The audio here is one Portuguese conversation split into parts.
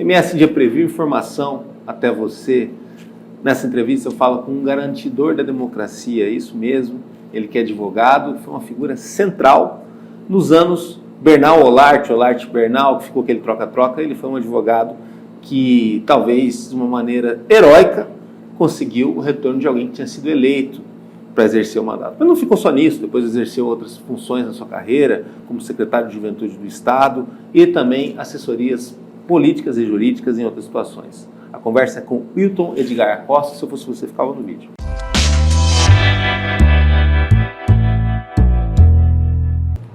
MS Dia Preview, informação até você. Nessa entrevista eu falo com um garantidor da democracia, é isso mesmo. Ele que é advogado, foi uma figura central nos anos Bernal Olart Bernal, que ficou aquele troca-troca. Ele foi um advogado que talvez de uma maneira heróica conseguiu o retorno de alguém que tinha sido eleito para exercer o mandato. Mas não ficou só nisso, depois exerceu outras funções na sua carreira, como secretário de Juventude do Estado e também assessorias políticas e jurídicas em outras situações. A conversa é com Wilton Edgar Acosta. Se eu fosse você, ficava no vídeo.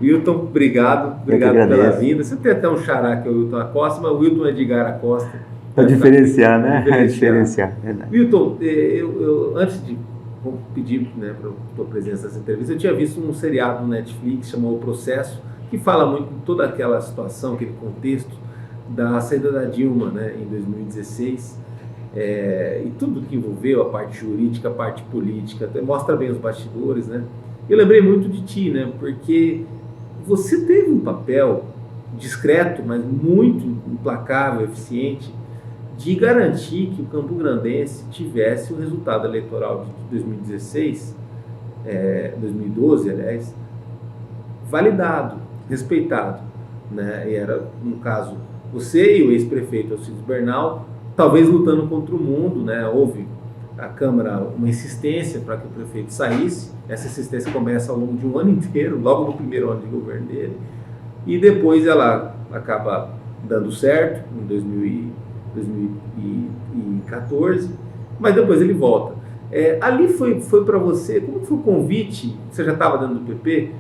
Wilton, obrigado pela vinda. Você tem até um xará que é o Wilton Acosta, mas o Wilton Edgar Acosta. Para diferenciar, né? Diferenciar. Wilton, eu antes de pedir, né, para a tua presença nessa entrevista, eu tinha visto um seriado no Netflix chamado O Processo, que fala muito de toda aquela situação, aquele contexto da saída da Dilma, né, em 2016, e tudo que envolveu a parte jurídica, a parte política, mostra bem os bastidores, né? Eu lembrei muito de ti, né, porque você teve um papel discreto, mas muito implacável, eficiente, de garantir que o campograndense tivesse o resultado eleitoral de 2016, 2012, aliás, validado, respeitado, né? E era, no caso, você e o ex-prefeito Alcides Bernal, talvez lutando contra o mundo, né? Houve a Câmara uma insistência para que o prefeito saísse. Essa insistência começa ao longo de um ano inteiro, logo no primeiro ano de governo dele, e depois ela acaba dando certo em 2014, mas depois ele volta. Ali foi para você, como foi o convite, você já estava dentro do PP,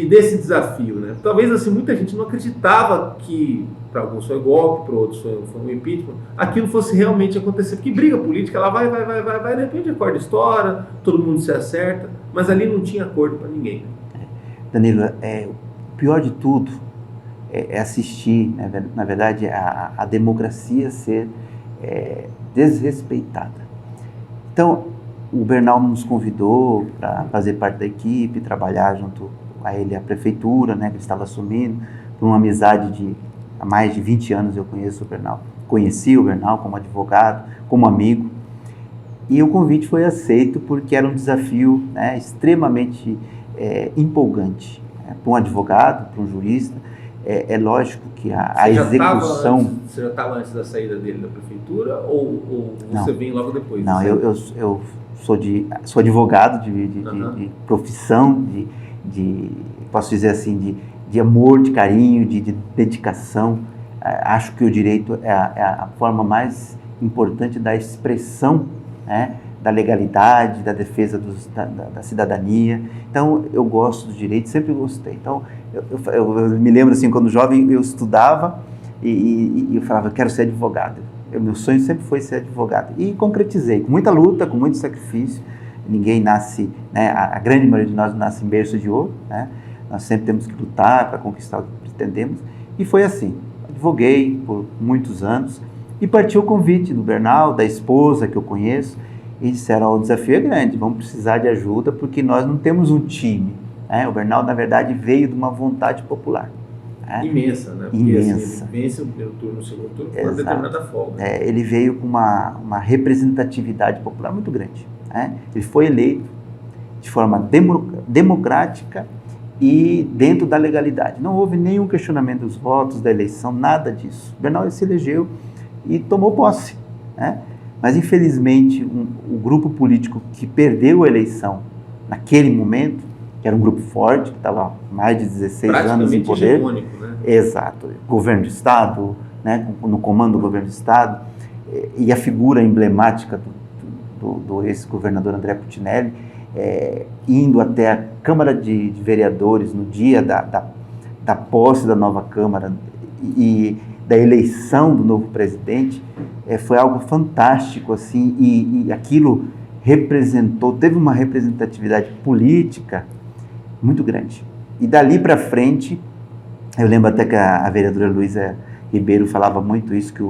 desse desafio, né? Talvez assim, muita gente não acreditava que, para alguns foi golpe, para outros foi um impeachment, aquilo fosse realmente acontecer, porque briga política, ela vai, de repente a corda estoura, todo mundo se acerta, mas ali não tinha acordo para ninguém. Danilo, o pior de tudo é assistir, né, na verdade, a democracia ser desrespeitada. Então, o Bernal nos convidou para fazer parte da equipe, trabalhar junto a ele, a prefeitura, né, que ele estava assumindo, por uma amizade há mais de 20 anos eu conheço o Bernal. Conheci o Bernal como advogado, como amigo, e o convite foi aceito porque era um desafio, né, extremamente empolgante, né, para um advogado, para um jurista. É lógico que a execução... Você já estava antes da saída dele da prefeitura ou você vem logo depois? Não, eu sou advogado de profissão, posso dizer assim, de amor, de carinho, de dedicação. Acho que o direito é a forma mais importante da expressão, né, da legalidade, da defesa da cidadania. Então, eu gosto do direito, sempre gostei. Então, eu me lembro assim, quando jovem, eu estudava e eu falava, eu quero ser advogado. Meu sonho sempre foi ser advogado. E concretizei, com muita luta, com muito sacrifício. Ninguém nasce, né, a grande maioria de nós nasce em berço de ouro, né? Nós sempre temos que lutar para conquistar o que pretendemos. E foi assim, advoguei por muitos anos e partiu o convite do Bernal, da esposa que eu conheço, e disseram, o desafio é grande, vamos precisar de ajuda porque nós não temos um time, né? O Bernal, na verdade, veio de uma vontade popular. Né? Imensa, né? Porque imensa. Assim, ele vence o primeiro turno, o segundo turno, com uma determinada folga. Ele veio com uma representatividade popular muito grande. Né? Ele foi eleito de forma democrática e dentro da legalidade. Não houve nenhum questionamento dos votos, da eleição, nada disso. O Bernal se elegeu e tomou posse, né? Mas, infelizmente, o grupo político que perdeu a eleição naquele momento, que era um grupo forte, que estava há mais de 16 anos em poder. Hegemônico, né? Exato. Governo do Estado, né, no comando do governo do Estado, e a figura emblemática do ex-governador André Cuccinelli, indo até a Câmara de Vereadores no dia da posse da nova Câmara e da eleição do novo presidente, foi algo fantástico, assim, e aquilo teve uma representatividade política muito grande. E dali para frente, eu lembro até que a vereadora Luísa Ribeiro falava muito isso, que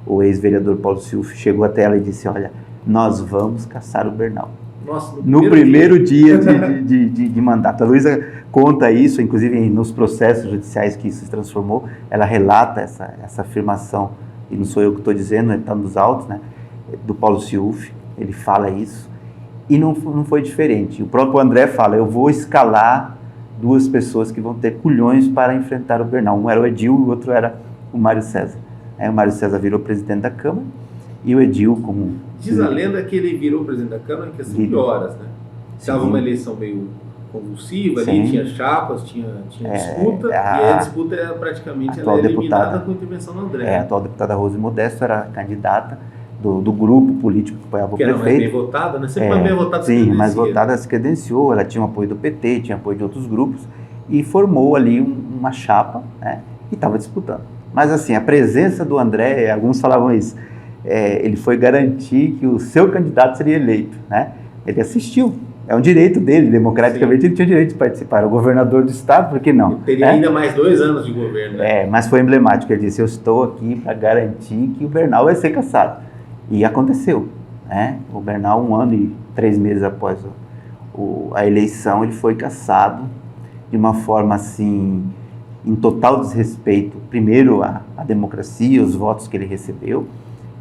o ex-vereador Paulo Silva chegou até ela e disse, olha, nós vamos caçar o Bernal. Nossa, no primeiro dia de mandato. A Luísa conta isso, inclusive nos processos judiciais que isso se transformou, ela relata essa afirmação e não sou eu que estou dizendo, está nos autos, né, do Paulo Schiulfi, ele fala isso, e não foi diferente. O próprio André fala, eu vou escalar duas pessoas que vão ter culhões para enfrentar o Bernal. Um era o Edil e o outro era o Mário César. O Mário César virou presidente da Câmara e o Edil como... Diz a lenda que ele virou presidente da Câmara em questão de horas, né? Estava uma eleição meio convulsiva, ali tinha chapas, tinha disputa, e a disputa era praticamente ela eliminada com a intervenção do André. A atual deputada Rose Modesto era candidata do grupo político que apoiava o prefeito. Que era mais bem votada, né? Sempre mais bem votada. Sim, mais votada se credenciou, ela tinha o apoio do PT, tinha apoio de outros grupos, e formou ali uma chapa, né? E estava disputando. Mas assim, a presença do André, alguns falavam isso, ele foi garantir que o seu candidato seria eleito, né? Ele assistiu. É um direito dele, democraticamente. Sim. Ele tinha o direito de participar. Era o governador do estado, por que não? Ele teria ainda mais 2 anos de governo, né? Mas foi emblemático. Ele disse, eu estou aqui para garantir que o Bernal vai ser cassado. E aconteceu, né? O Bernal, 1 ano e 3 meses após a eleição, ele foi cassado de uma forma, assim, em total desrespeito, primeiro, à democracia, os votos que ele recebeu,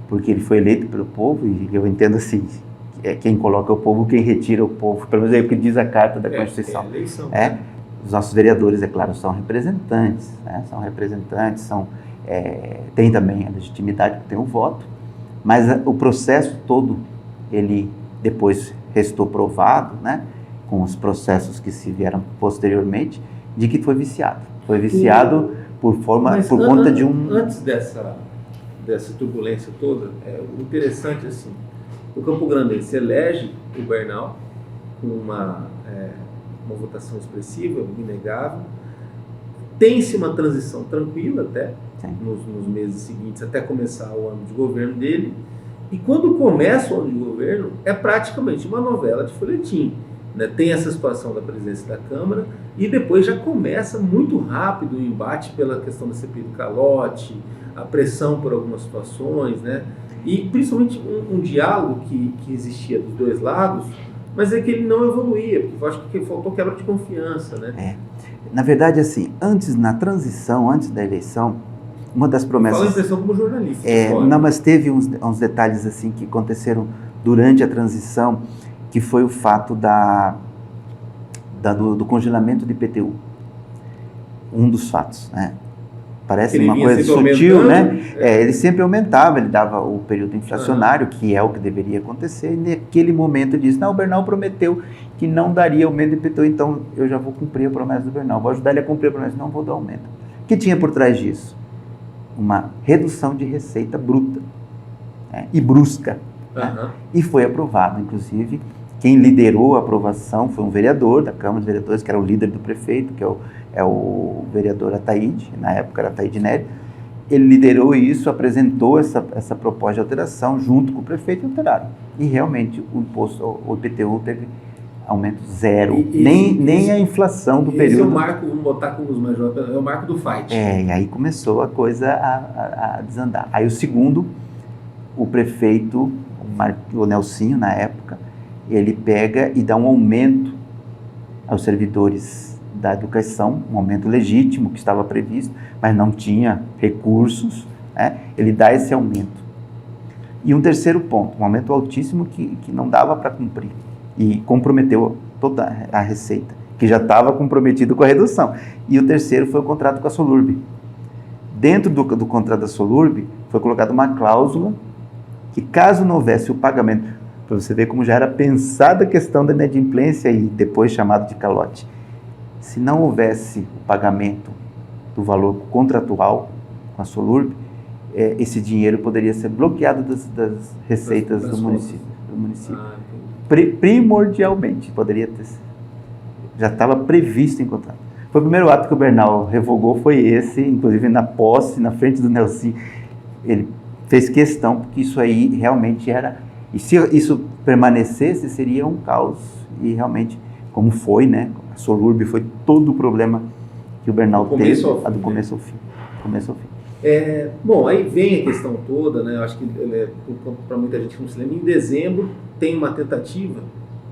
porque ele foi eleito pelo povo, e eu entendo assim, quem coloca o povo, quem retira o povo, pelo menos é o que diz a Carta da Constituição. Eleição, Os nossos vereadores, é claro, são representantes, né? Têm também a legitimidade, porque tem o voto, mas o processo todo, ele depois restou provado, né? Com os processos que se vieram posteriormente, de que foi viciado. Foi viciado por conta de um... Antes dessa turbulência toda, o interessante assim, o Campo Grande se elege o Bernal com uma votação expressiva, inegável. Tem-se uma transição tranquila até, nos meses seguintes, até começar o ano de governo dele. E quando começa o ano de governo, é praticamente uma novela de folhetim, né? Tem essa situação da presidência da Câmara e depois já começa muito rápido o embate pela questão da CPI do calote, a pressão por algumas situações, né? E principalmente um diálogo que existia dos dois lados, mas é que ele não evoluía, porque eu acho que faltou quebra de confiança, né? Na verdade, assim, na transição, antes da eleição, uma das promessas... Fala a impressão como jornalista. Não, mas teve uns detalhes assim que aconteceram durante a transição, que foi o fato do congelamento do IPTU. Um dos fatos, né? Parece uma coisa sutil, né? Ele sempre aumentava, ele dava o período inflacionário, que é o que deveria acontecer, e naquele momento ele disse, não, o Bernal prometeu que não daria aumento do IPTU, então eu já vou cumprir a promessa do Bernal, vou ajudar ele a cumprir a promessa, não vou dar aumento. O que tinha por trás disso? Uma redução de receita bruta, né? E brusca. Né? E foi aprovado, inclusive, quem liderou a aprovação foi um vereador da Câmara dos Vereadores, que era o líder do prefeito, que é o vereador Ataíde, na época era Ataíde Nery. Ele liderou isso, apresentou essa proposta de alteração junto com o prefeito e alteraram. E realmente o IPTU teve aumento zero, nem a inflação do período. Esse é o marco, vamos botar como os mais jovens, é o marco do fight. E aí começou a coisa a desandar. Aí o segundo, o prefeito, o Nelsinho na época, ele pega e dá um aumento aos servidores da educação, um aumento legítimo que estava previsto, mas não tinha recursos, né? Ele dá esse aumento. E um terceiro ponto, um aumento altíssimo que não dava para cumprir e comprometeu toda a receita, que já estava comprometido com a redução. E o terceiro foi o contrato com a Solurb. Dentro do contrato da Solurb foi colocada uma cláusula que, caso não houvesse o pagamento, para você ver como já era pensada a questão da inadimplência e depois chamado de calote, se não houvesse o pagamento do valor contratual com a Solurb, esse dinheiro poderia ser bloqueado das receitas do município. Primordialmente, poderia ter. Já estava previsto em contrato. Foi o primeiro ato que o Bernal revogou, foi esse, inclusive na posse, na frente do Nelsinho. Ele fez questão, porque isso aí realmente era... E se isso permanecesse, seria um caos. E realmente, como foi, né? A Solurb foi todo o problema que o Bernal teve, do começo ao fim. Bom, aí vem a questão toda, né? Eu acho que para muita gente que não se lembra, em dezembro tem uma tentativa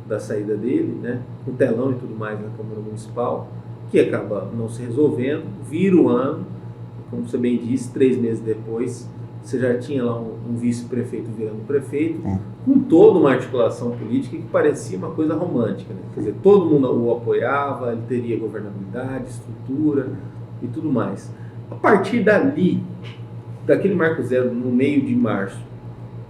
da saída dele, né? Com telão e tudo mais na Câmara Municipal, que acaba não se resolvendo, vira o ano, como você bem disse, 3 meses depois, você já tinha lá um vice-prefeito virando prefeito, com toda uma articulação política que parecia uma coisa romântica, né? Quer dizer, todo mundo o apoiava, ele teria governabilidade, estrutura e tudo mais. A partir dali, daquele marco zero, no meio de março,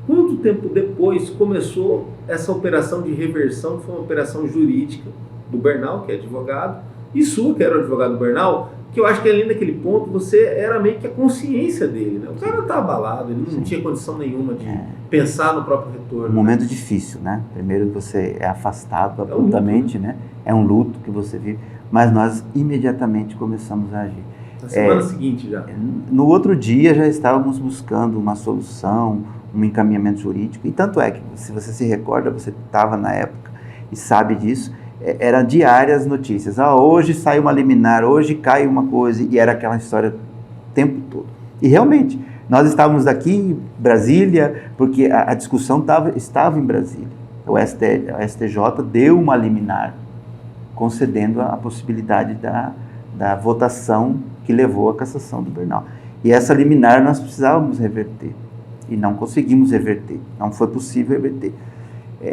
quanto tempo depois começou essa operação de reversão, que foi uma operação jurídica do Bernal, que é advogado, e sua, que era o advogado do Bernal, que eu acho que ali naquele ponto você era meio que a consciência dele, né? O cara estava abalado, ele não tinha condição nenhuma de pensar no próprio retorno. Um momento difícil, né? Primeiro você é afastado abruptamente, né? É um luto que você vive, mas nós imediatamente começamos a agir. Na semana seguinte já. No outro dia já estávamos buscando uma solução, um encaminhamento jurídico, e tanto é que, se você se recorda, você estava na época e sabe disso, eram diárias notícias. Hoje sai uma liminar, hoje cai uma coisa, e era aquela história o tempo todo. E realmente, nós estávamos aqui em Brasília, porque a discussão estava em Brasília. O STJ deu uma liminar, concedendo a possibilidade da votação que levou à cassação do Bernal. E essa liminar nós precisávamos reverter, e não conseguimos reverter, não foi possível reverter.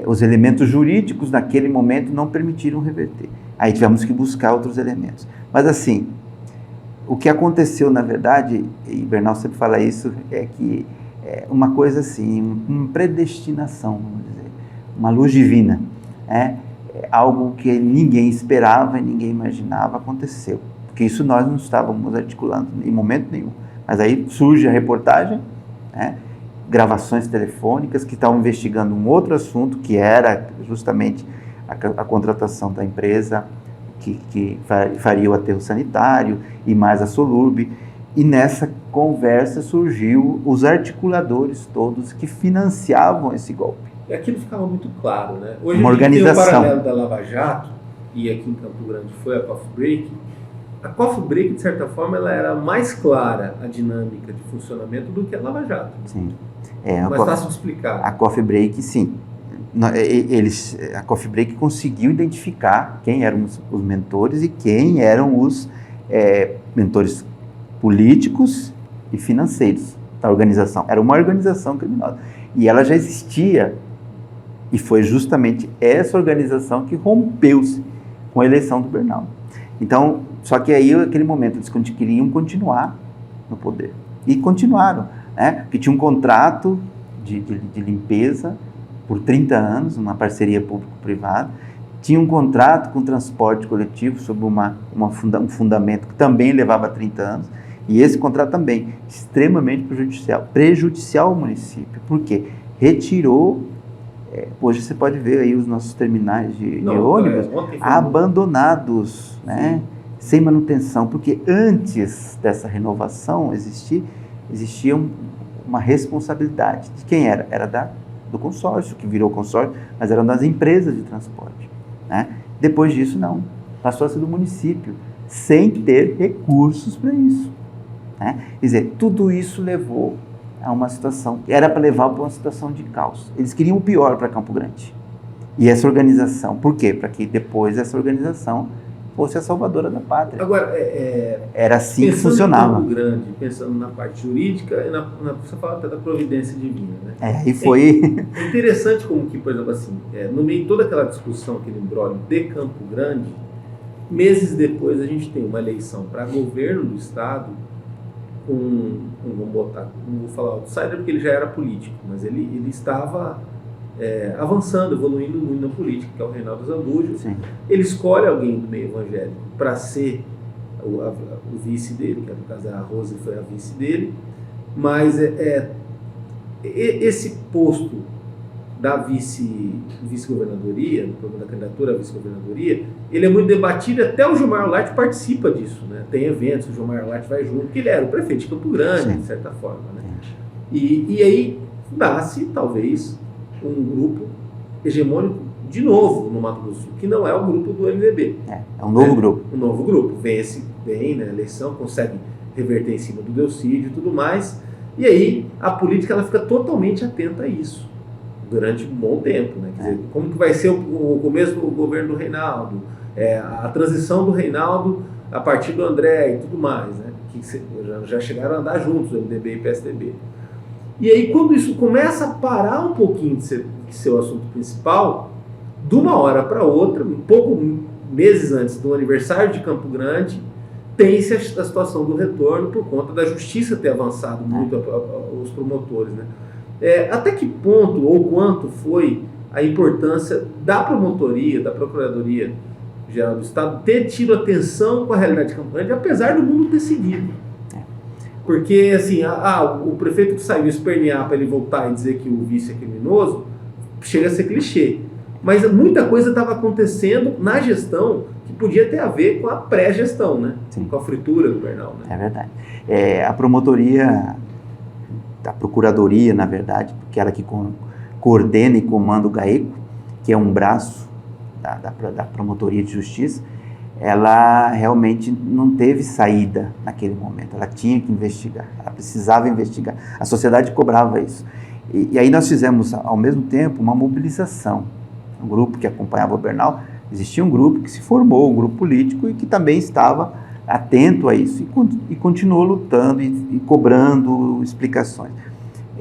Os elementos jurídicos naquele momento não permitiram reverter. Aí tivemos que buscar outros elementos. Mas assim, o que aconteceu na verdade, e Bernal sempre fala isso, é que uma coisa assim, uma predestinação, vamos dizer, uma luz divina, algo que ninguém esperava e ninguém imaginava aconteceu. Porque isso nós não estávamos articulando em momento nenhum. Mas aí surge a reportagem, gravações telefônicas que estavam investigando um outro assunto, que era justamente a contratação da empresa que faria o aterro sanitário e mais a Solurb. E nessa conversa surgiu os articuladores todos que financiavam esse golpe. E aquilo ficava muito claro, né? Hoje uma a gente organização. tem o paralelo da Lava Jato, e aqui em Campo Grande foi a Coffee Break. A Coffee Break, de certa forma, ela era mais clara a dinâmica de funcionamento do que a Lava Jato. Sim. Mais fácil de explicar. A Coffee Break, sim. A Coffee Break conseguiu identificar quem eram os mentores e quem eram os mentores políticos e financeiros da organização. Era uma organização criminosa. E ela já existia, e foi justamente essa organização que rompeu-se com a eleição do Bernal. Então, só que aí, naquele momento, eles queriam continuar no poder. E continuaram, porque tinha um contrato de limpeza por 30 anos, uma parceria público-privada, tinha um contrato com transporte coletivo sob um fundamento que também levava 30 anos, e esse contrato também, extremamente prejudicial ao município. Por quê? Retirou, hoje você pode ver aí os nossos terminais de ônibus abandonados, sem manutenção, porque antes dessa renovação existia uma responsabilidade. De quem era? Era do consórcio, que virou consórcio, mas eram das empresas de transporte. Depois disso, não. Passou a ser do município, sem ter recursos para isso. Quer dizer, tudo isso levou a uma situação, era para levar para uma situação de caos. Eles queriam o pior para Campo Grande. E essa organização, por quê? Para que depois essa organização fosse a salvadora da pátria. Agora, era assim que funcionava. Campo Grande, pensando na parte jurídica, você fala até da providência divina, né? E foi... É interessante como que, por exemplo, assim, no meio de toda aquela discussão, aquele imbróglio de Campo Grande, meses depois a gente tem uma eleição para governo do estado, vamos botar, não vou falar outsider porque ele já era político, mas ele estava avançando, evoluindo muito na política, que é o Reinaldo Zambujo. Sim. Ele escolhe alguém do meio evangélico para ser o vice dele, que no caso a Rose foi a vice dele, mas esse posto da vice-governadoria, da candidatura à vice-governadoria, ele é muito debatido, até o Gilmar Light participa disso, né? Tem eventos, o Gilmar Light vai junto, porque ele era o prefeito de Campo Grande, de certa forma, né? E aí nasce, talvez, um grupo hegemônico de novo no Mato Grosso do Sul, que não é o grupo do MDB. É um novo grupo. Um novo grupo. Vence bem na eleição, consegue reverter em cima do Delcídio e tudo mais, e aí a política ela fica totalmente atenta a isso durante um bom tempo, né? Quer dizer, como que vai ser o começo do governo do Reinaldo, a transição do Reinaldo a partir do André e tudo mais, né? Que já chegaram a andar juntos, o MDB e PSDB. E aí, quando isso começa a parar um pouquinho de ser o assunto principal, de uma hora para outra, meses antes do aniversário de Campo Grande, tem-se a situação do retorno por conta da justiça ter avançado muito os promotores, né? Até que ponto ou quanto foi a importância da promotoria, da Procuradoria Geral do Estado ter tido atenção com a realidade de Campo Grande, apesar do mundo ter seguido? Porque, assim, o prefeito que saiu espernear para ele voltar e dizer que o vice é criminoso, chega a ser clichê. Mas muita coisa estava acontecendo na gestão que podia ter a ver com a pré-gestão, né? Sim. Com a fritura do Bernal, né? É verdade. A promotoria, a procuradoria, na verdade, porque ela que coordena e comanda o GAECO, que é um braço da promotoria de justiça, ela realmente não teve saída naquele momento. Ela tinha que investigar, ela precisava investigar. A sociedade cobrava isso. E aí nós fizemos, ao mesmo tempo, uma mobilização. Um grupo que acompanhava o Bernal, existia um grupo que se formou, um grupo político, e que também estava atento a isso, e continuou lutando e cobrando explicações.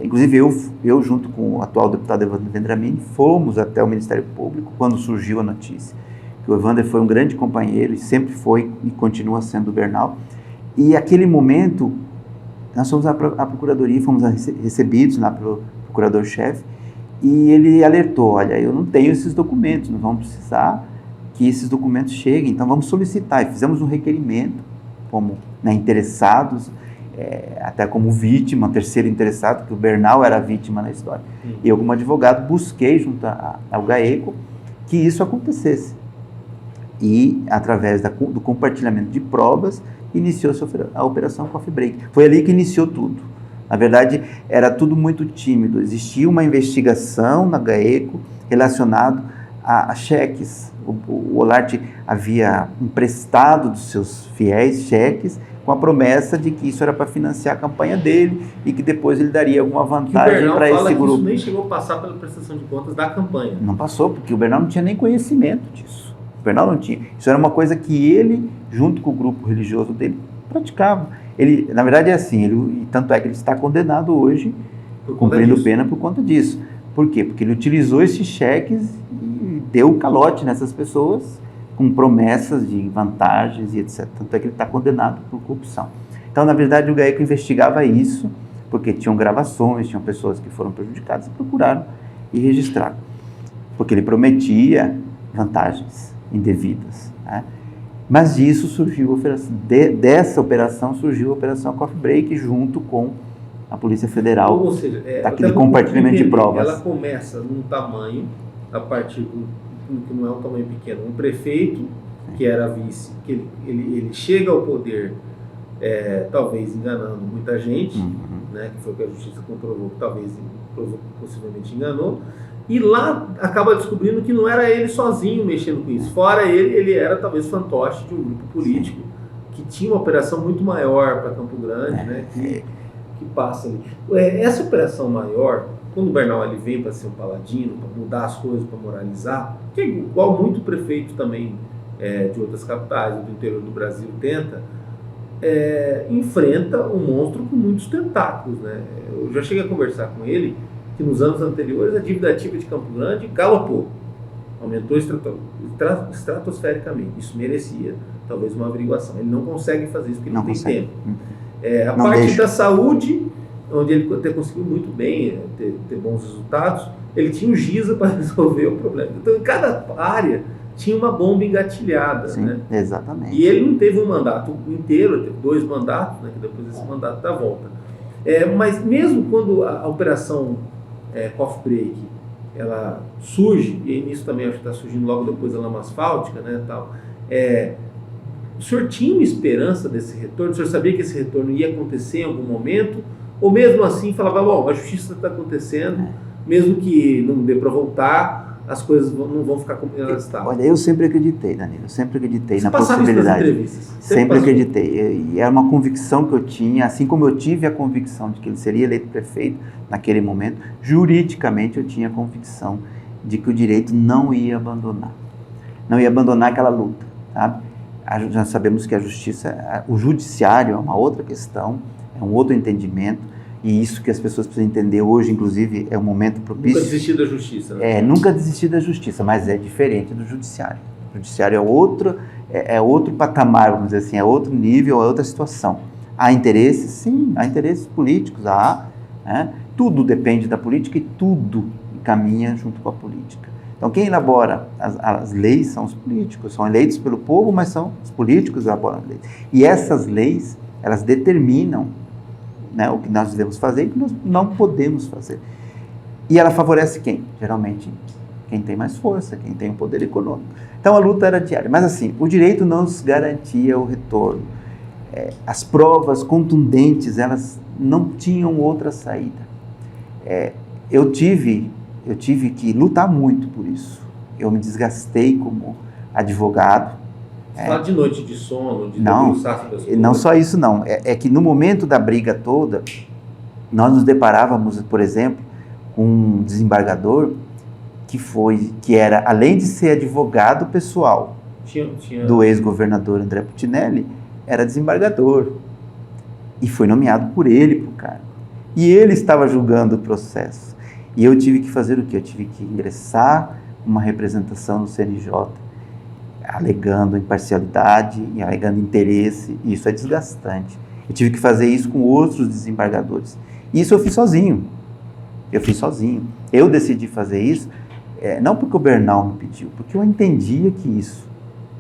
Inclusive, eu junto com o atual deputado Evandro Vendramini, fomos até o Ministério Público quando surgiu a notícia. Que o Evandro foi um grande companheiro, e sempre foi e continua sendo do Bernal. E aquele momento, nós fomos à Procuradoria, fomos recebidos lá pelo procurador-chefe, e ele alertou: olha, eu não tenho esses documentos, nós vamos precisar que esses documentos cheguem, então vamos solicitar. E fizemos um requerimento, como interessados, até como vítima, terceiro interessado, que o Bernal era vítima na história. E eu, como advogado, busquei junto ao GAECO que isso acontecesse. E, através do compartilhamento de provas, iniciou-se a Operação Coffee Break. Foi ali que iniciou tudo. Na verdade, era tudo muito tímido. Existia uma investigação na GAECO relacionado a cheques. O Olarte havia emprestado dos seus fiéis cheques com a promessa de que isso era para financiar a campanha dele e que depois ele daria alguma vantagem para esse grupo. Isso nem chegou a passar pela prestação de contas da campanha. Não passou, porque o Bernal não tinha nem conhecimento disso. O Bernal não tinha. Isso era uma coisa que ele, junto com o grupo religioso dele, praticava. Ele, na verdade, é assim, tanto é que ele está condenado hoje, cumprindo pena por conta disso. Por quê? Porque ele utilizou esses cheques e deu calote nessas pessoas com promessas de vantagens e etc. Tanto é que ele está condenado por corrupção. Então, na verdade, o GAECO investigava isso, porque tinham gravações, tinham pessoas que foram prejudicadas e procuraram e registraram. Porque ele prometia vantagens indevidas, né? Mas disso surgiu dessa operação surgiu a Operação Coffee Break junto com a Polícia Federal. Ou seja, daquele compartilhamento de provas. Ela começa num tamanho, a partir que não é um tamanho pequeno, um prefeito que era vice, que ele chega ao poder, talvez enganando muita gente, né, que foi o que a justiça comprovou, que talvez possivelmente enganou, e lá acaba descobrindo que não era ele sozinho mexendo com isso. Fora ele era talvez fantoche de um grupo político que tinha uma operação muito maior para Campo Grande, né, que passa ali. Essa operação maior, quando o Bernal ele vem para ser um paladino, para mudar as coisas, para moralizar, que é igual muito prefeito também de outras capitais, do interior do Brasil tenta, enfrenta um monstro com muitos tentáculos, né? Eu já cheguei a conversar com ele que nos anos anteriores a dívida ativa de Campo Grande galopou, aumentou estratosfericamente. Isso merecia talvez uma averiguação. Ele não consegue fazer isso porque não tem tempo. A parte da saúde, onde ele até conseguiu muito bem ter bons resultados, ele tinha o GISA para resolver o problema. Então, em cada área tinha uma bomba engatilhada. Sim, né? Exatamente. E ele não teve um mandato inteiro, ele teve 2 mandatos, né, que depois desse mandato dá volta. Mas mesmo quando a operação Coffee Break ela surge, e nisso também acho que está surgindo logo depois da lama asfáltica, né, tal, o senhor tinha uma esperança desse retorno? O senhor sabia que esse retorno ia acontecer em algum momento? Ou mesmo assim falava, bom, a justiça está acontecendo, mesmo que não dê para voltar, as coisas não vão ficar como elas estavam? Olha, eu sempre acreditei, Danilo, eu sempre acreditei na possibilidade. Isso nas entrevistas? Sempre acreditei. E era uma convicção que eu tinha, assim como eu tive a convicção de que ele seria eleito prefeito naquele momento, juridicamente eu tinha a convicção de que o direito não ia abandonar. Não ia abandonar aquela luta, sabe? Já sabemos que a justiça, o judiciário é uma outra questão, é um outro entendimento, E isso que as pessoas precisam entender hoje, inclusive, é um momento propício. Nunca desistir da justiça, né? Nunca desistir da justiça, mas é diferente do judiciário. O judiciário é outro patamar, vamos dizer assim, é outro nível, é outra situação. Há interesses? Sim, há interesses políticos, né? Tudo depende da política e tudo caminha junto com a política. Então, quem elabora as leis são os políticos, são eleitos pelo povo, mas são os políticos que elaboram as leis. E essas leis, elas determinam, né, o que nós devemos fazer e o que nós não podemos fazer. E ela favorece quem? Geralmente, quem tem mais força, quem tem o poder econômico. Então, a luta era diária. Mas, assim, o direito não nos garantia o retorno. As provas contundentes, elas não tinham outra saída. Eu tive que lutar muito por isso. Eu me desgastei como advogado. Fala de noite de sono, de não, debruçar sobre as coisas. Não só isso não. É que no momento da briga toda, nós nos deparávamos, por exemplo, com um desembargador que era, além de ser advogado pessoal do ex-governador André Putinelli, era desembargador. E foi nomeado por ele para o cargo. E ele estava julgando o processo. E eu tive que fazer o quê? Eu tive que ingressar uma representação no CNJ, alegando imparcialidade, alegando interesse, e isso é desgastante. Eu tive que fazer isso com outros desembargadores. E isso eu fiz sozinho. Eu decidi fazer isso, não porque o Bernal me pediu, porque eu entendia que isso.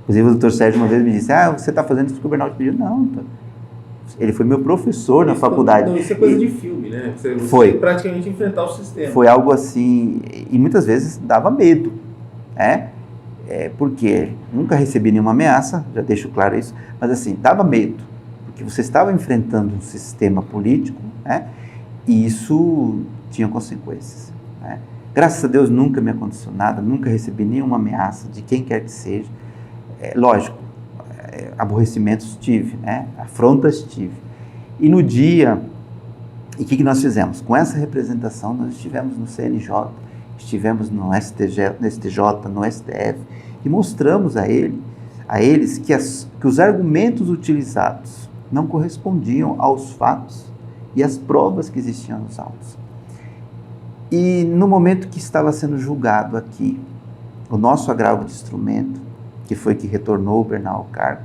Inclusive o doutor Sérgio uma vez me disse, você está fazendo isso porque o Bernal te pediu? Não, ele foi meu professor na faculdade. Não, isso é coisa de filme, né? Você foi praticamente enfrentar o sistema. Foi algo assim, e muitas vezes dava medo, né? Porque nunca recebi nenhuma ameaça, já deixo claro isso, mas assim, dava medo, porque você estava enfrentando um sistema político, né? E isso tinha consequências, né? Graças a Deus nunca me aconteceu nada, nunca recebi nenhuma ameaça de quem quer que seja. Lógico, aborrecimentos tive, né? Afrontas tive. E no dia, e o que nós fizemos? Com essa representação, nós estivemos no CNJ, estivemos no STJ, no STF, e mostramos a eles que os argumentos utilizados não correspondiam aos fatos e às provas que existiam nos autos. E no momento que estava sendo julgado aqui, o nosso agravo de instrumento, que foi que retornou o Bernal ao cargo,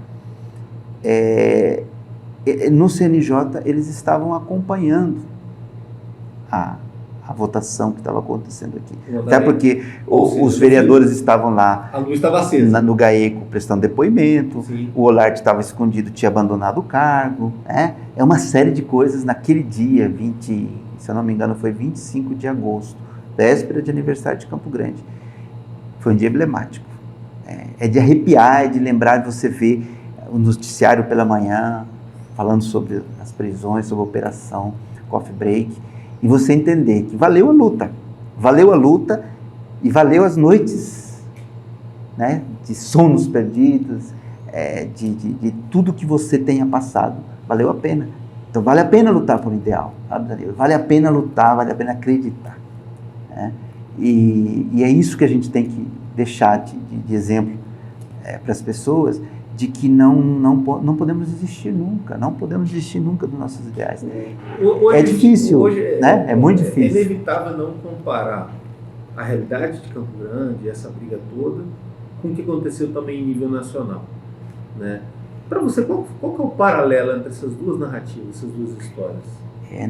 no CNJ eles estavam acompanhando a votação que estava acontecendo aqui. Até porque os vereadores estavam lá, a luz estava acesa, no GAECO prestando depoimento. Sim. O Olarte estava escondido, tinha abandonado o cargo. É uma série de coisas naquele dia, se eu não me engano, foi 25 de agosto, véspera de aniversário de Campo Grande. Foi um dia emblemático. É de arrepiar, é de lembrar de você ver o noticiário pela manhã, falando sobre as prisões, sobre a operação Coffee Break, e você entender que valeu a luta e valeu as noites, né, de sonos perdidos, de tudo que você tenha passado, valeu a pena. Então vale a pena lutar por um ideal, sabe, Danilo? Vale a pena lutar, vale a pena acreditar, né? E é isso que a gente tem que deixar de exemplo para as pessoas, de que não podemos desistir nunca, dos nossos ideais. Hoje, é difícil, hoje, né? É muito difícil. É inevitável não comparar a realidade de Campo Grande, essa briga toda, com o que aconteceu também em nível nacional, né? Para você, qual que é o paralelo entre essas duas narrativas, essas duas histórias?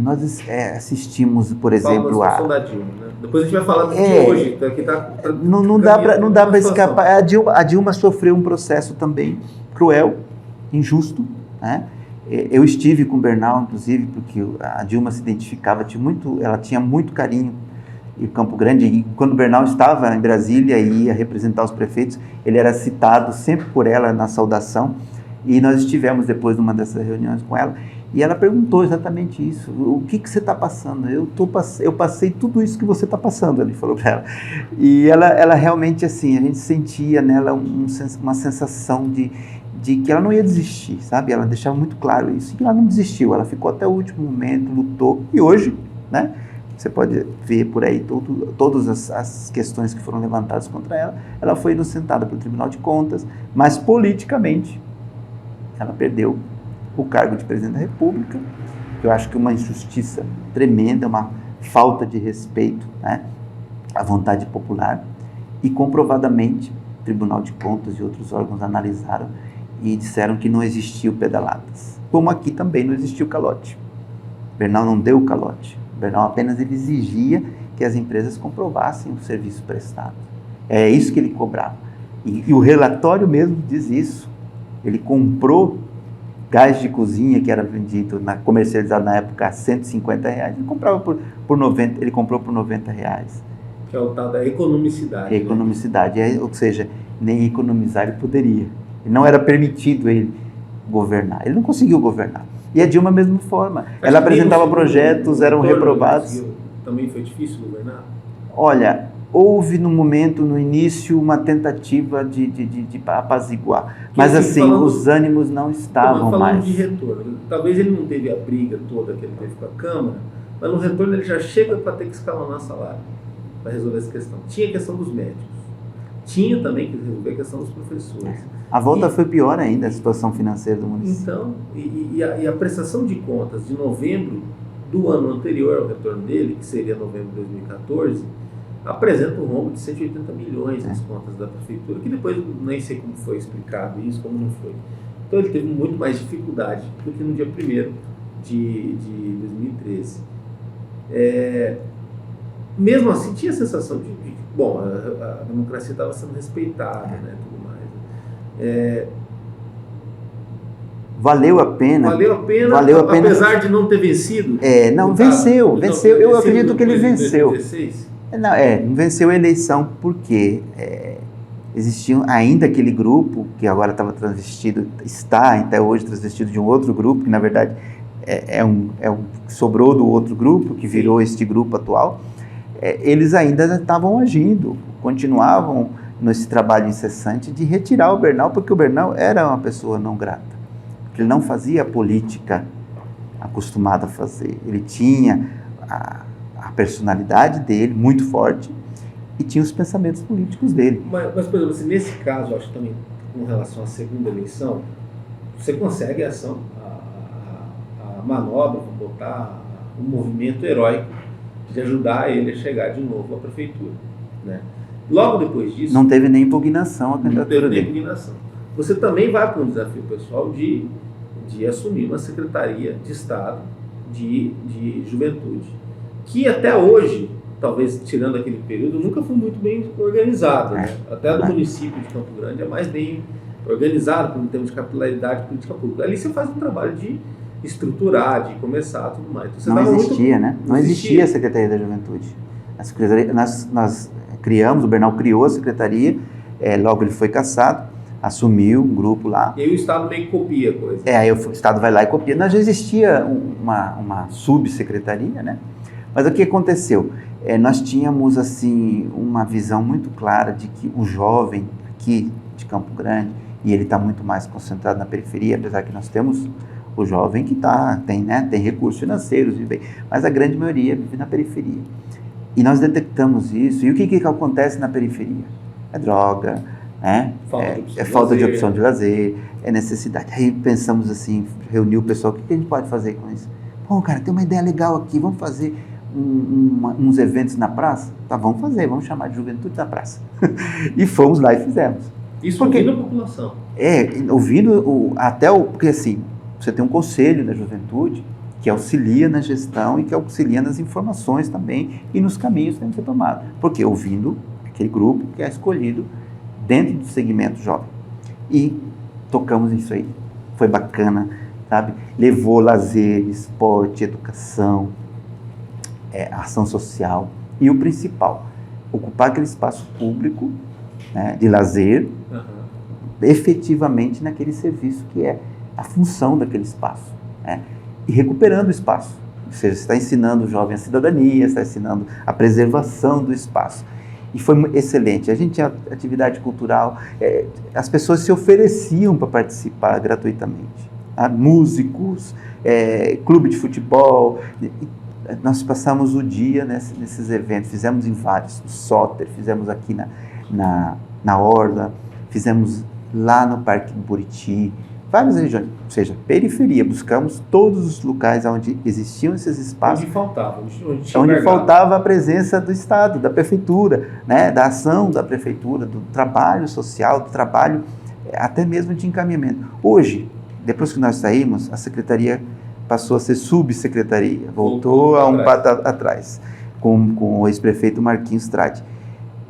Nós assistimos, por exemplo, a da Dilma, né? Depois a gente vai falar do de hoje. Não dá para escapar. A Dilma sofreu um processo também cruel, injusto, né? Eu estive com o Bernal, inclusive, porque a Dilma se identificava, ela tinha muito carinho em Campo Grande, e quando o Bernal estava em Brasília e ia representar os prefeitos, ele era citado sempre por ela na saudação, e nós estivemos depois numa dessas reuniões com ela, e ela perguntou exatamente isso: o que você está passando? Eu passei tudo isso que você está passando, ele falou para ela. E ela realmente, assim, a gente sentia nela uma sensação de que ela não ia desistir, sabe? Ela deixava muito claro isso, e ela não desistiu, ela ficou até o último momento, lutou, e hoje, né, você pode ver por aí todas as questões que foram levantadas contra ela foi inocentada pelo Tribunal de Contas, mas politicamente ela perdeu o cargo de presidente da República que eu acho que é uma injustiça tremenda, uma falta de respeito, né, à vontade popular, e comprovadamente o Tribunal de Contas e outros órgãos analisaram e disseram que não existiu pedaladas. Como aqui também não existiu calote. O Bernal não deu calote. O Bernal apenas ele exigia que as empresas comprovassem o serviço prestado. É isso que ele cobrava. E o relatório mesmo diz isso. Ele comprou gás de cozinha que era vendido, comercializado na época a R$150. Ele comprou por R$90. Que é o tal da economicidade. Economicidade, né? Ou seja, nem economizar ele poderia. Não era permitido ele governar. Ele não conseguiu governar. E a Dilma, da mesma forma. Ela apresentava projetos, eram reprovados. Também foi difícil governar? Olha, houve no início, uma tentativa de apaziguar. Mas assim, os ânimos não estavam mais. Falando de retorno, talvez ele não teve a briga toda que ele teve com a Câmara, mas no retorno ele já chega para ter que escalonar salário, para resolver essa questão. Tinha a questão dos médicos. Tinha também que resolver a questão dos professores. A volta foi pior ainda, a situação financeira do município. Então, e a prestação de contas de novembro do ano anterior ao retorno dele, que seria novembro de 2014, apresenta um rombo de 180 milhões nas contas da prefeitura, que depois nem sei como foi explicado isso, como não foi. Então ele teve muito mais dificuldade do que no dia 1º de 2013. Mesmo assim, tinha a sensação de bom, a democracia estava sendo respeitada, né, tudo mais. Valeu a pena, apesar de não ter vencido. Venceu. Eu acredito que ele venceu. Não venceu a eleição porque existia ainda aquele grupo que agora estava transvestido, está até hoje transvestido de um outro grupo, que na verdade sobrou do outro grupo, que virou este grupo atual. Eles ainda estavam agindo, continuavam nesse trabalho incessante de retirar o Bernal, porque o Bernal era uma pessoa não grata. Ele não fazia a política acostumado a fazer. Ele tinha a personalidade dele muito forte e tinha os pensamentos políticos dele. Mas por exemplo, assim, nesse caso, acho que também com relação à segunda eleição, você consegue a manobra, botar um movimento heróico de ajudar ele a chegar de novo à prefeitura, né? Logo depois disso... Não teve nem impugnação a candidatura dele. Você também vai para um desafio pessoal de assumir uma Secretaria de Estado de Juventude, que até hoje, talvez tirando aquele período, nunca foi muito bem organizado, né? Até do município de Campo Grande é mais bem organizado, em termos de capilaridade política pública. Ali você faz um trabalho de estruturar, de começar, tudo mais. Então, não existia, né? Não existia a Secretaria da Juventude. Nós criamos, o Bernal criou a Secretaria, logo ele foi cassado, assumiu um grupo lá. E aí o Estado meio que copia a coisa. Aí o Estado vai lá e copia. Já existia uma subsecretaria, né? Mas o que aconteceu? Nós tínhamos, assim, uma visão muito clara de que o jovem aqui de Campo Grande, e ele está muito mais concentrado na periferia, apesar que nós temos o jovem que tem recursos financeiros, mas a grande maioria vive na periferia. E nós detectamos isso. E o que acontece na periferia? É droga, né? Falta de opção de lazer, é necessidade. Aí pensamos assim, reuniu o pessoal, o que a gente pode fazer com isso? Pô, cara, tem uma ideia legal aqui, vamos fazer uns eventos na praça? Tá, vamos fazer, vamos chamar de Juventude na Praça. E fomos lá e fizemos. Isso ouvindo a população. Porque assim, você tem um conselho da juventude que auxilia na gestão e que auxilia nas informações também e nos caminhos que devem ser tomados. Porque ouvindo aquele grupo que é escolhido dentro do segmento jovem. E tocamos isso aí. Foi bacana, sabe? Levou lazer, esporte, educação, ação social. E o principal, ocupar aquele espaço público, né, de lazer, efetivamente naquele serviço que é a função daquele espaço, né? E recuperando o espaço. Ou seja, você está ensinando o jovem a cidadania, está ensinando a preservação do espaço. E foi excelente. A gente tinha atividade cultural, as pessoas se ofereciam para participar gratuitamente. Músicos, clube de futebol. Nós passamos o dia nesses eventos, fizemos em vários, no Soter, fizemos aqui na Orla, fizemos lá no Parque do Buriti, várias regiões, ou seja, periferia, buscamos todos os locais onde existiam esses espaços. Onde faltava a presença do Estado, da Prefeitura, né, da ação da Prefeitura, do trabalho social, do trabalho até mesmo de encaminhamento. Hoje, depois que nós saímos, a Secretaria passou a ser subsecretaria, voltou a um passo atrás, com o ex-prefeito Marquinhos Tradi.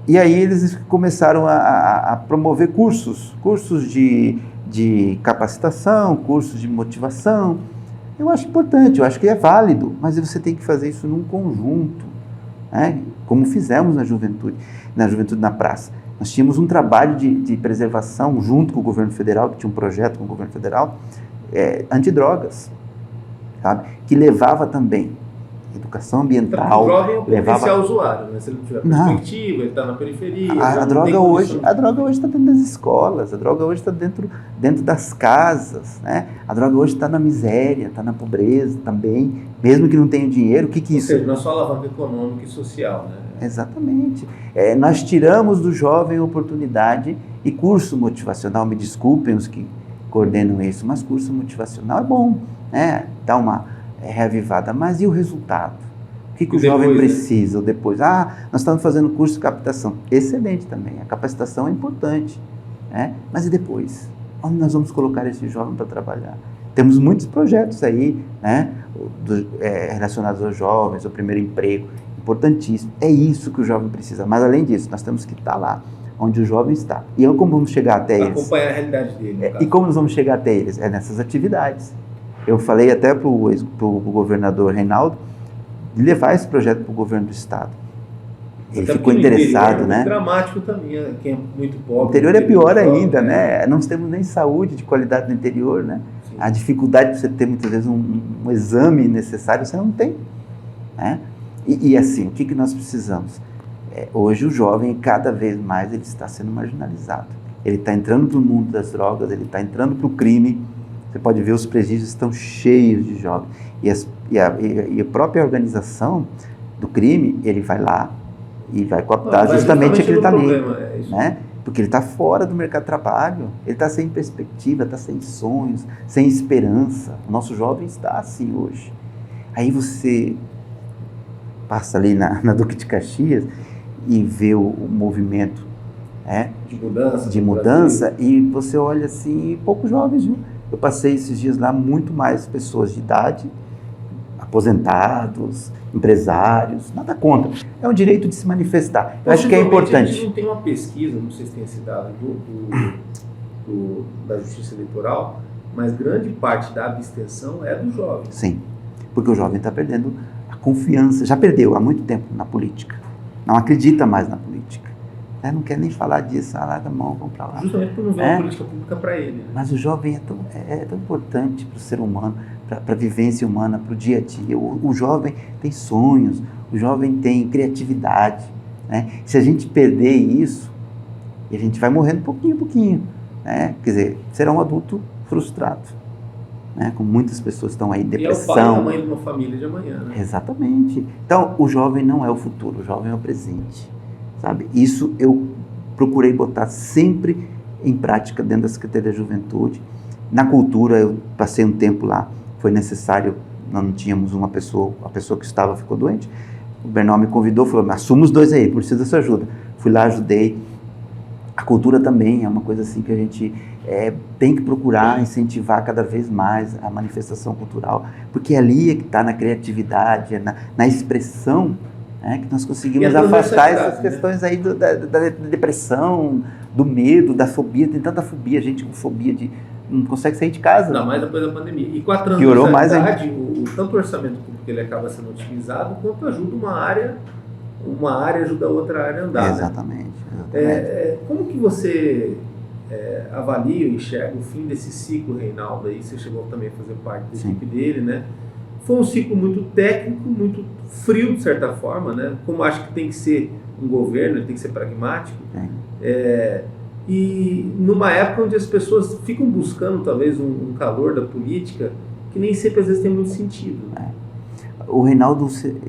E aí eles começaram a promover cursos de capacitação, cursos de motivação. Eu acho importante, eu acho que é válido, mas você tem que fazer isso num conjunto, né? Como fizemos na Juventude na Praça. Nós tínhamos um trabalho de preservação junto com o governo federal, que tinha um projeto com o governo federal, antidrogas, sabe? Que levava também educação ambiental. O jovem é um potencial usuário, né? Se ele não tiver perspectiva, ele está na periferia. A droga hoje está dentro das escolas, a droga hoje está dentro das casas, né? A droga hoje está na miséria, está na pobreza também, mesmo que não tenha dinheiro. O que isso? Ou seja, na sua alavanca econômica e social, né? Exatamente. Nós tiramos do jovem oportunidade e curso motivacional, me desculpem os que coordenam isso, mas curso motivacional é bom, né? Dá uma reavivada, mas e o resultado? O que o jovem precisa depois? Nós estamos fazendo curso de captação, excelente também, a capacitação é importante, né? Mas e depois? Onde nós vamos colocar esse jovem para trabalhar? Temos muitos projetos aí, né? Relacionados aos jovens, ao primeiro emprego, importantíssimo, é isso que o jovem precisa, mas além disso, nós temos que estar lá, onde o jovem está. E como vamos chegar até eles? Acompanhar a realidade dele. E como nós vamos chegar até eles? Nessas atividades. Eu falei até para o governador Reinaldo de levar esse projeto para o governo do estado. Ele ficou interessado, né? É dramático também, quem é muito pobre. O interior é pior ainda, né? Não temos nem saúde de qualidade no interior, né? Sim. A dificuldade de você ter muitas vezes um exame necessário, você não tem, né? E assim, o que nós precisamos? Hoje o jovem, cada vez mais, ele está sendo marginalizado. Ele está entrando para o mundo das drogas, ele está entrando para o crime. Você pode ver, os presídios estão cheios de jovens. E a própria organização do crime, ele vai lá e vai cooptar justamente aquele está ali. Né? Porque ele está fora do mercado de trabalho, ele está sem perspectiva, está sem sonhos, sem esperança. O nosso jovem está assim hoje. Aí você passa ali na Duque de Caxias e vê o movimento de mudança e você olha assim, poucos jovens, viu? Eu passei esses dias lá, muito mais pessoas de idade, aposentados, empresários, nada contra. É um direito de se manifestar. Eu acho que é importante. A gente não tem uma pesquisa, não sei se tem esse dado da Justiça Eleitoral, mas grande parte da abstenção é do jovem. Sim, porque o jovem está perdendo a confiança, já perdeu há muito tempo na política. Não acredita mais na política. Não quer nem falar disso, larga a mão, vamos para lá. Justamente por não ver uma política pública para ele. Né? Mas o jovem é tão importante para o ser humano, para a vivência humana, para o dia a dia. O jovem tem sonhos, o jovem tem criatividade. Né? Se a gente perder isso, a gente vai morrendo pouquinho a pouquinho. Né? Quer dizer, será um adulto frustrado. Né? Como muitas pessoas estão aí, depressão. E é o pai e a mãe de uma família de amanhã. Né? Exatamente. Então, o jovem não é o futuro, o jovem é o presente. Sabe? Isso eu procurei botar sempre em prática dentro da Secretaria da Juventude. Na cultura, eu passei um tempo lá, foi necessário, nós não tínhamos a pessoa que estava ficou doente. O Bernal me convidou, falou, assuma os dois aí, preciso da sua ajuda. Fui lá, ajudei. A cultura também é uma coisa assim que a gente tem que procurar incentivar cada vez mais a manifestação cultural, porque ali é que está na criatividade, na expressão, que nós conseguimos afastar essas questões aí da depressão, do medo, da fobia. Tem tanta fobia, gente com fobia não consegue sair de casa. Não, mais depois da pandemia. E com a transversalidade, tanto o orçamento público ele acaba sendo utilizado, quanto ajuda uma área ajuda a outra área a andar. Exatamente. Como que você avalia e enxerga o fim desse ciclo, Reinaldo? Aí você chegou também a fazer parte da equipe dele, né? Foi um ciclo muito técnico, muito frio, de certa forma, né? Como acho que tem que ser um governo, ele tem que ser pragmático. E numa época onde as pessoas ficam buscando, talvez, um calor da política que nem sempre, às vezes, tem muito sentido. O Reinaldo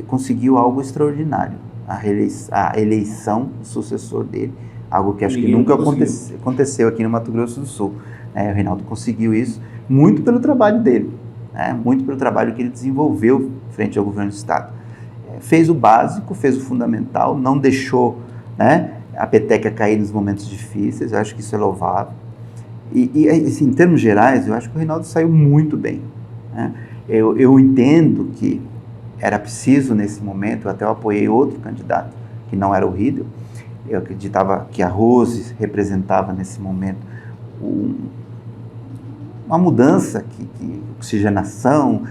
conseguiu algo extraordinário. A eleição do sucessor dele, algo que acho que nunca aconteceu aqui no Mato Grosso do Sul. O Reinaldo conseguiu isso muito pelo trabalho dele, né? Muito pelo trabalho que ele desenvolveu frente ao governo do Estado. Fez o básico, fez o fundamental, não deixou, né, a peteca cair nos momentos difíceis. Eu acho que isso é louvável. E assim, em termos gerais, eu acho que o Reinaldo saiu muito bem, né? Eu entendo que era preciso, nesse momento, eu até apoiei outro candidato, que não era o Riedel. Eu acreditava que a Rose representava, nesse momento, uma mudança, que oxigenação,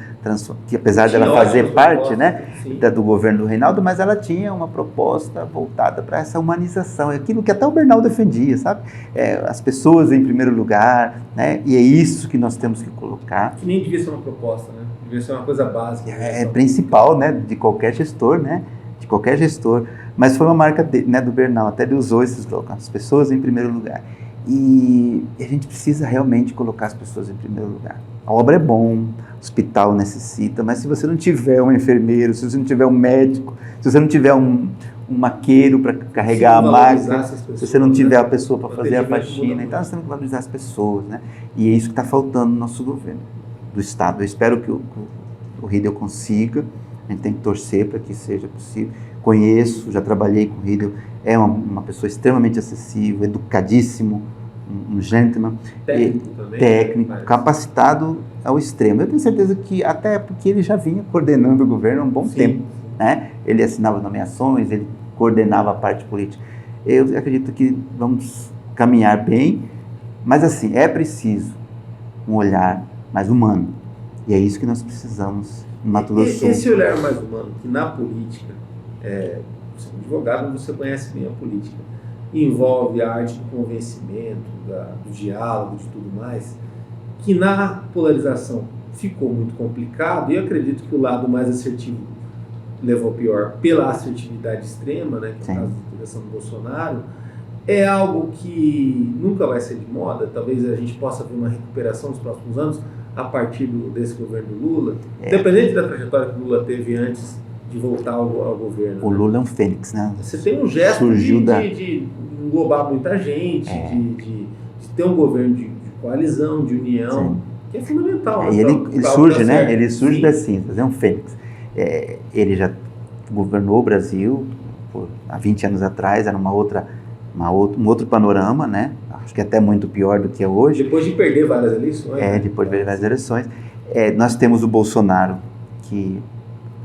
que apesar dela fazer parte, né, do governo do Reinaldo, mas ela tinha uma proposta voltada para essa humanização, aquilo que até o Bernal defendia, sabe? As pessoas em primeiro lugar, né? E é isso que nós temos que colocar. Que nem devia ser uma proposta, né? Devia ser uma coisa básica. Principal, né, de qualquer gestor, né? De qualquer gestor. Mas foi uma marca né, do Bernal, até ele usou esses slogans, as pessoas em primeiro lugar. E a gente precisa realmente colocar as pessoas em primeiro lugar. A obra é bom, o hospital necessita, mas se você não tiver um enfermeiro, se você não tiver um médico, se você não tiver um maqueiro para carregar a máquina, se você não tiver a pessoa para fazer a faxina, então nós temos que valorizar as pessoas, né? E é isso que está faltando no nosso governo do Estado. Eu espero que o Riedel consiga, a gente tem que torcer para que seja possível. Conheço, já trabalhei com o Riedel, é uma pessoa extremamente acessível, educadíssimo, um gentleman, técnico, capacitado ao extremo. Eu tenho certeza que, até porque ele já vinha coordenando o governo há um bom tempo, né? Ele assinava nomeações, ele coordenava a parte política. Eu acredito que vamos caminhar bem, mas assim, é preciso um olhar mais humano, e é isso que nós precisamos no Mato Grosso do Sul. Esse olhar mais humano, que na política, você é um advogado, você conhece bem a política, envolve a arte do convencimento, do diálogo, de tudo mais, que na polarização ficou muito complicado, e eu acredito que o lado mais assertivo levou pior pela assertividade extrema, né, que é o caso da direção do Bolsonaro. É algo que nunca vai ser de moda, talvez a gente possa ver uma recuperação nos próximos anos a partir desse governo do Lula, independente da trajetória que o Lula teve antes de voltar ao governo. O Lula é um fênix, né? Você tem um gesto de englobar muita gente, de ter um governo de coalizão, de união, que é fundamental. Ele surge, né? Ele surge das cinzas, é um fênix. Ele já governou o Brasil há 20 anos atrás, era um outro panorama, né? Acho que até muito pior do que é hoje. Depois de perder várias eleições. Depois de perder várias eleições. Nós temos o Bolsonaro, que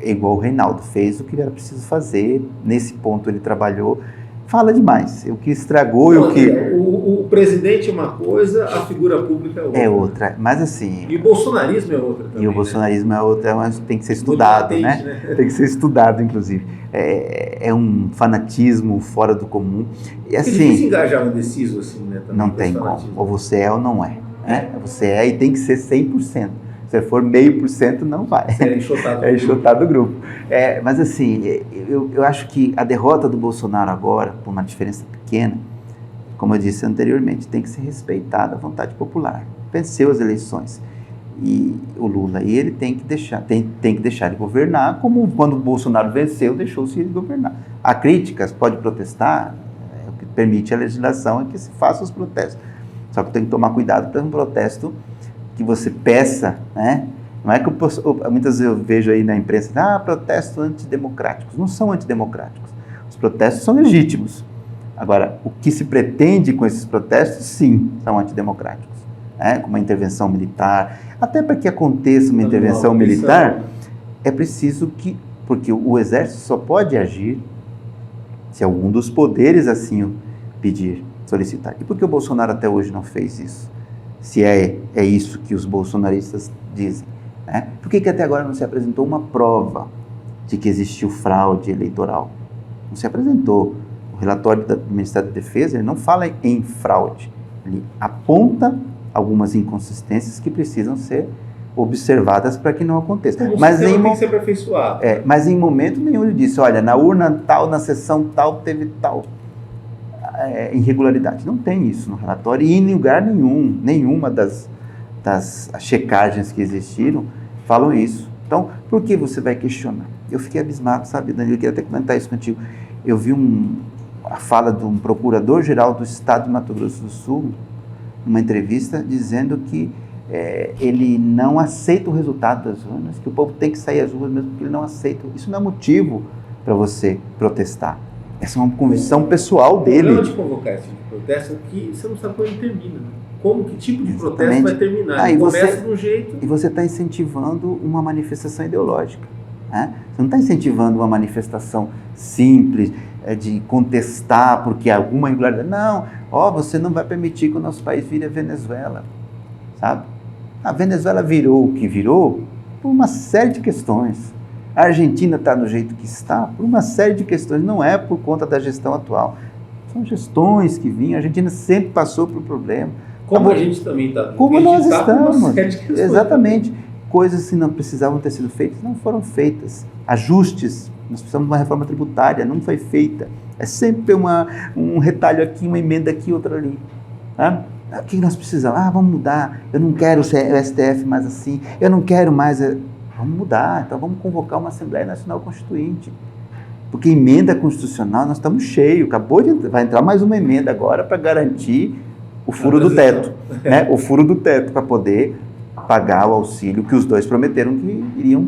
é igual o Reinaldo, fez o que era preciso fazer, nesse ponto ele trabalhou, fala demais, o que estragou e o que... O presidente é uma coisa, a figura pública é outra. É outra, mas assim... E o bolsonarismo é outra também. E o bolsonarismo é outra, mas tem que ser estudado, né? Tem que ser estudado, inclusive. É um fanatismo fora do comum. E assim... É difícil engajar um indeciso assim, né? Não tem como, ou você é ou não é. Né? Você é e tem que ser 100%. Se for 0,5%, não vai. É enxotado do grupo. Mas assim, eu acho que a derrota do Bolsonaro agora, por uma diferença pequena, como eu disse anteriormente, tem que ser respeitada a vontade popular. Venceu as eleições. E o Lula, ele tem que deixar de governar, como quando o Bolsonaro venceu, deixou-se de governar. Há críticas, pode protestar, o que permite a legislação é que se faça os protestos. Só que tem que tomar cuidado para um protesto que você peça, né? Não é que muitas vezes eu vejo aí na imprensa, protestos antidemocráticos. Não são antidemocráticos. Os protestos são legítimos. Agora, o que se pretende com esses protestos, sim, são antidemocráticos. Como uma intervenção militar. Até para que aconteça uma intervenção militar, é preciso que... Porque o Exército só pode agir se algum dos poderes assim o pedir, solicitar. E por que o Bolsonaro até hoje não fez isso? Se é isso que os bolsonaristas dizem, né? Por que até agora não se apresentou uma prova de que existiu fraude eleitoral? Não se apresentou. O relatório do Ministério da Defesa, ele não fala em fraude, ele aponta algumas inconsistências que precisam ser observadas para que não aconteça. Mas tem que ser aperfeiçoado. Mas em momento nenhum ele disse, olha, na urna tal, na sessão tal, teve tal irregularidade. Não tem isso no relatório e em lugar nenhum, nenhuma das checagens que existiram falam isso. Então, por que você vai questionar? Eu fiquei abismado, sabe, Danilo, eu queria até comentar isso contigo. Eu vi a fala de um procurador-geral do Estado de Mato Grosso do Sul numa entrevista, dizendo que ele não aceita o resultado das urnas, que o povo tem que sair às ruas mesmo porque ele não aceita. Isso não é motivo para você protestar. Essa é uma convicção pessoal dele. O problema de convocar esse tipo de protesto é que você não sabe quando ele termina. Como, que tipo de protesto vai terminar? Ele começa de um jeito. E você está incentivando uma manifestação ideológica. Né? Você não está incentivando uma manifestação simples, de contestar porque alguma irregularidade. Não, você não vai permitir que o nosso país vire a Venezuela. Sabe? A Venezuela virou o que virou por uma série de questões. A Argentina está do jeito que está por uma série de questões, não é por conta da gestão atual. São gestões que vinham, a Argentina sempre passou por problema. Como a gente também está. Como nós estamos. Exatamente. Coisas que não precisavam ter sido feitas, não foram feitas. Ajustes, nós precisamos de uma reforma tributária, não foi feita. É sempre um retalho aqui, uma emenda aqui, outra ali. Tá? O que nós precisamos? Vamos mudar. Eu não quero o STF mais assim. Eu não quero mais... Vamos mudar. Então vamos convocar uma Assembleia Nacional Constituinte. Porque emenda constitucional nós estamos cheios. Vai entrar mais uma emenda agora para garantir o furo do teto. Né? O furo do teto para poder pagar o auxílio que os dois prometeram que iriam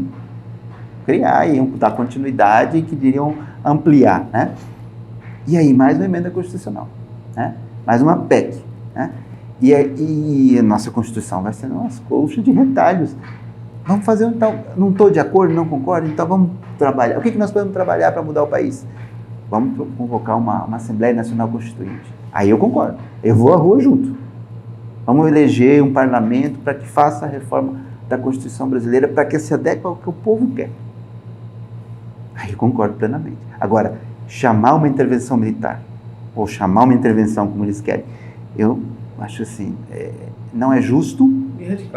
criar, iam dar continuidade e que iriam ampliar. Né? E aí mais uma emenda constitucional. Né? Mais uma PEC. Né? E a nossa Constituição vai ser umas colchas de retalhos. Vamos fazer, então, não estou de acordo, não concordo, então vamos trabalhar. O que nós podemos trabalhar para mudar o país? Vamos convocar uma Assembleia Nacional Constituinte. Aí eu concordo, eu vou à rua junto. Vamos eleger um parlamento para que faça a reforma da Constituição brasileira, para que se adeque ao que o povo quer. Aí eu concordo plenamente. Agora, chamar uma intervenção militar, ou chamar uma intervenção como eles querem, eu acho assim, não é justo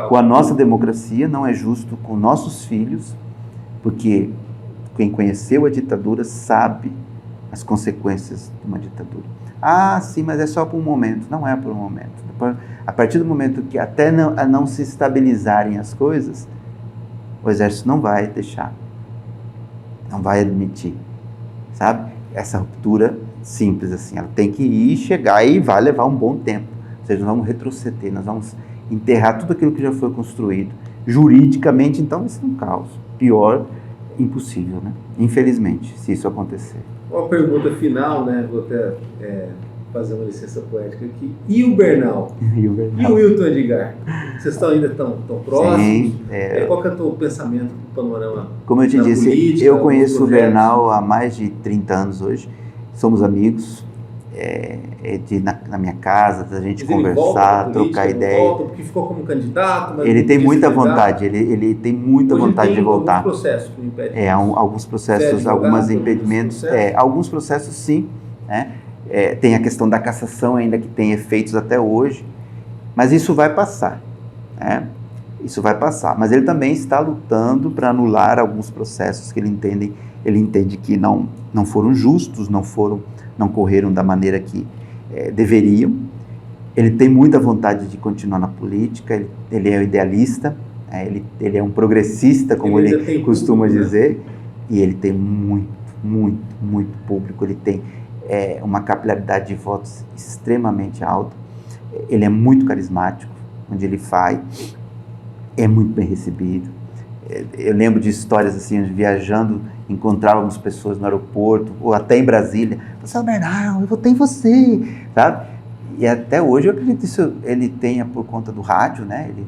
com a nossa democracia, não é justo com nossos filhos, porque quem conheceu a ditadura sabe as consequências de uma ditadura. Sim, mas é só por um momento. Não é por um momento. A partir do momento que até não se estabilizarem as coisas, o exército não vai deixar, não vai admitir, sabe? Essa ruptura simples assim, ela tem que ir, chegar e vai levar um bom tempo. Ou seja, nós vamos retroceder, nós vamos enterrar tudo aquilo que já foi construído. Juridicamente, então, vai ser um caos. Pior, impossível, né? Infelizmente, se isso acontecer. Uma pergunta final, né? Vou até fazer uma licença poética aqui. E o Bernal? E o Wilton Edgar? Vocês ainda estão próximos? Sim. Qual que é o teu pensamento do panorama? Como eu te disse, política, eu conheço o Bernal há mais de 30 anos hoje. Somos amigos. Na minha casa, da gente conversar, trocar ideia. Volta porque ficou como candidato, mas ele tem muita vontade, ele tem muita vontade de voltar. Alguns processos que impedem. Alguns processos, alguns impedimentos. Alguns processos sim, né? Tem a questão da cassação ainda que tem efeitos até hoje, mas isso vai passar, né? Isso vai passar. Mas ele também está lutando para anular alguns processos que ele entende que não foram justos, não correram da maneira que deveriam. Ele tem muita vontade de continuar na política, ele é um idealista, ele é um progressista, como ele costuma dizer, né? E ele tem muito público, ele tem uma capilaridade de votos extremamente alta, ele é muito carismático, onde ele vai, é muito bem recebido. Eu lembro de histórias assim, viajando, encontrávamos pessoas no aeroporto, ou até em Brasília, "Você, Bernal, eu votei em você", sabe? E até hoje eu acredito que isso ele tenha por conta do rádio, né? Ele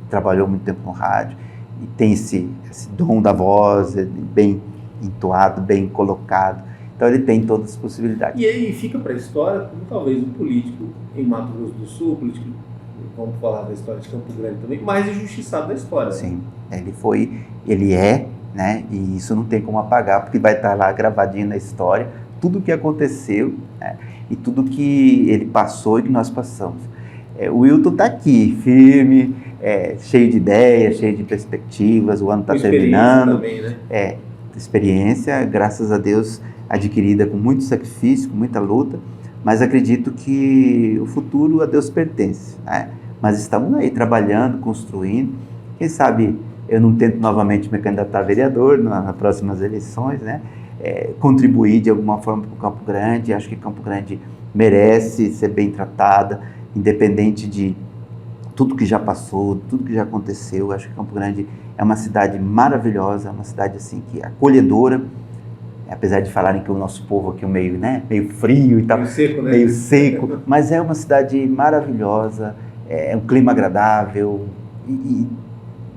trabalhou muito tempo no rádio, e tem esse dom da voz, bem entoado, bem colocado, então ele tem todas as possibilidades. E aí fica para a história como talvez um político em Mato Grosso do Sul, político, vamos falar da história de Campo Grande também, mais injustiçado da história. Sim, né? Ele é, né? E isso não tem como apagar, porque vai estar lá gravadinho na história, tudo o que aconteceu, né? E tudo que ele passou e que nós passamos. O Wilton está aqui, firme, cheio de ideias, cheio de perspectivas, o ano está terminando. Também, né? Experiência, graças a Deus, adquirida com muito sacrifício, com muita luta, mas acredito que o futuro a Deus pertence, né? Mas estamos aí trabalhando, construindo. Quem sabe eu não tento novamente me candidatar a vereador nas próximas eleições, né? contribuir de alguma forma para o Campo Grande. Acho que Campo Grande merece ser bem tratada, independente de tudo que já passou, tudo que já aconteceu. Acho que Campo Grande é uma cidade maravilhosa, uma cidade assim que é acolhedora, apesar de falarem que o nosso povo aqui é meio, né, meio frio e tal, meio seco, né? Meio seco, mas é uma cidade maravilhosa, é um clima agradável e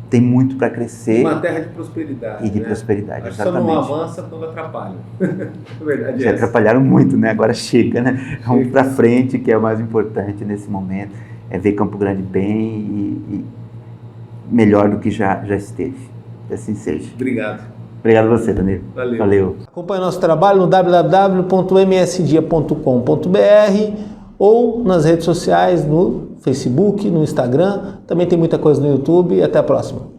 tem muito para crescer. Uma terra de prosperidade. E de né? prosperidade, Acho exatamente. Só não avança quando atrapalha. A verdade Já é essa. atrapalharam muito, né? Agora chega, né? Vamos para frente, que é o mais importante nesse momento, é ver Campo Grande bem e melhor do que já esteve. Que assim seja. Obrigado. Obrigado a você, Danilo. Valeu. Acompanhe nosso trabalho no www.msdia.com.br ou nas redes sociais, no Facebook, no Instagram. Também tem muita coisa no YouTube. Até a próxima.